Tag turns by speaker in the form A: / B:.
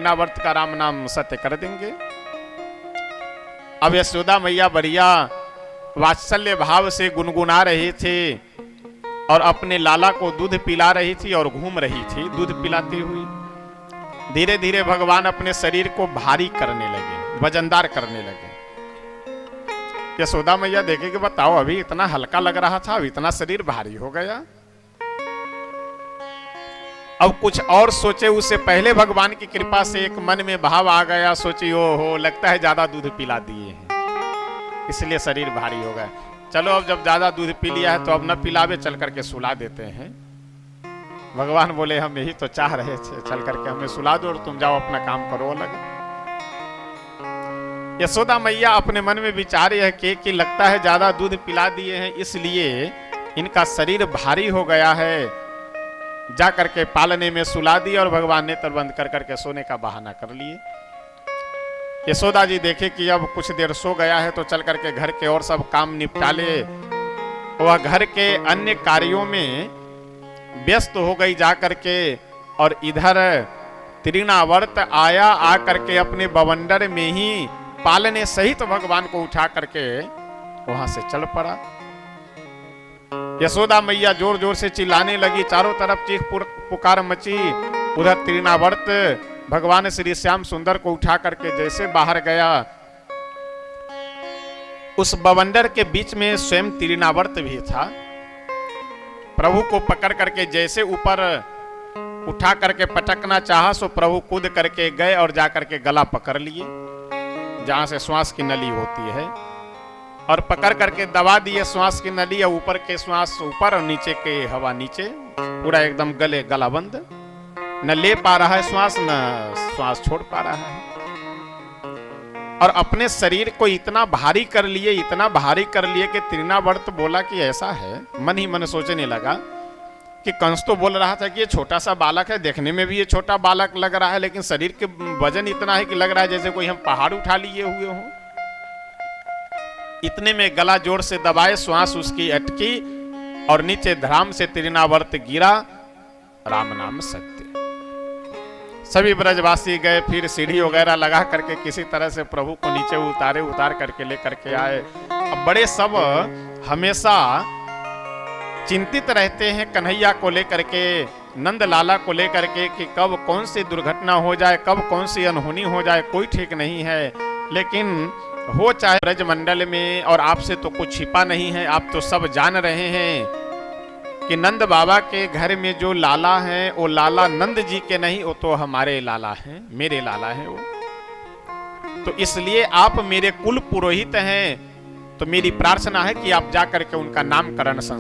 A: तृणावर्त का राम नाम सत्य कर देंगे। अब यशोदा मैया बढ़िया वात्सल्य भाव से गुनगुना रही थी और अपने लाला को दूध पिला रही थी और घूम रही थी दूध पिलाती हुई। धीरे धीरे भगवान अपने शरीर को भारी करने लगे, वजनदार करने लगे। यशोदा मैया देखे कि बताओ, अभी इतना हल्का लग रहा था, अब इतना शरीर भारी हो गया। अब कुछ और सोचे उससे पहले भगवान की कृपा से एक मन में भाव आ गया, सोची ओ हो लगता है ज्यादा दूध पिला दिए हैं इसलिए शरीर भारी हो गया। चलो अब जब ज्यादा दूध पी लिया है तो अब न पिलावे, चल करके सुला देते हैं। भगवान बोले हम यही तो चाह रहे थे, चल करके हमें सुला दो और तुम जाओ अपना काम करो अलग। यशोदा मैया अपने मन में विचार यह कि लगता है ज्यादा दूध पिला दिए हैं इसलिए इनका शरीर भारी हो गया है, जा करके पालने में सुला दी और भगवान ने बंद कर करके सोने का बहाना कर लिए। यशोदा जी देखे कि अब कुछ देर सो गया है तो चल करके घर के और सब काम निपटा ले। वह घर के अन्य कार्यों में व्यस्त हो गई जा करके, और इधर तृणावर्त आया, आ करके अपने बवंडर में ही पालने सहित भगवान को उठा करके वहां से चल पड़ा। यशोदा मैया जोर जोर से चिल्लाने लगी, चारों तरफ चीख पुकार मची। उधर तृणावर्त भगवान श्री श्याम सुंदर को उठा करके जैसे बाहर गया, उस बवंडर के बीच में स्वयं तृणावर्त भी था। प्रभु को पकड़ करके जैसे ऊपर उठा करके पटकना चाहा, सो प्रभु कूद करके गए और जाकर के गला पकड़ लिए जहां से श्वास की नली होती है, और पकड़ करके दबा दिए श्वास की नली, और ऊपर के श्वास ऊपर और नीचे के हवा नीचे, पूरा एकदम गला बंद, न ले पा रहा है श्वास, न श्वास छोड़ पा रहा है। और अपने शरीर को इतना भारी कर लिए, इतना भारी कर लिए कि तृणावर्त बोला कि ऐसा है, मन ही मन सोचने लगा कि कंस तो बोल रहा था कि ये छोटा सा बालक है, देखने में भी ये छोटा बालक लग रहा है, लेकिन शरीर के वजन इतना है कि लग रहा है जैसे कोई हम पहाड़ उठा लिए हुए हों। इतने में गला जोर से दबाए, श्वास उसकी अटकी और नीचे धराम से तृणावर्त गिरा। राम नाम सत्य। सभी ब्रजवासी गए, फिर सीढ़ी वगैरह लगा करके किसी तरह से प्रभु को नीचे उतार करके लेकर के आए। अब बड़े सब हमेशा चिंतित रहते हैं कन्हैया को लेकर के, नंद लाला को लेकर के, कि कब कौन सी दुर्घटना हो जाए, कब कौन सी अनहोनी हो जाए, कोई ठीक नहीं है। लेकिन हो चाहे ब्रजमंडल में, और आपसे तो कुछ छिपा नहीं है, आप तो सब जान रहे हैं कि नंद बाबा के घर में जो लाला हैं वो लाला नंद जी के नहीं, वो तो हमारे लाला हैं, मेरे लाला हैं वो। तो इसलिए आप मेरे कुल पुरोहित हैं, तो मेरी प्रार्थना है कि आप जाकर के उनका नामकरण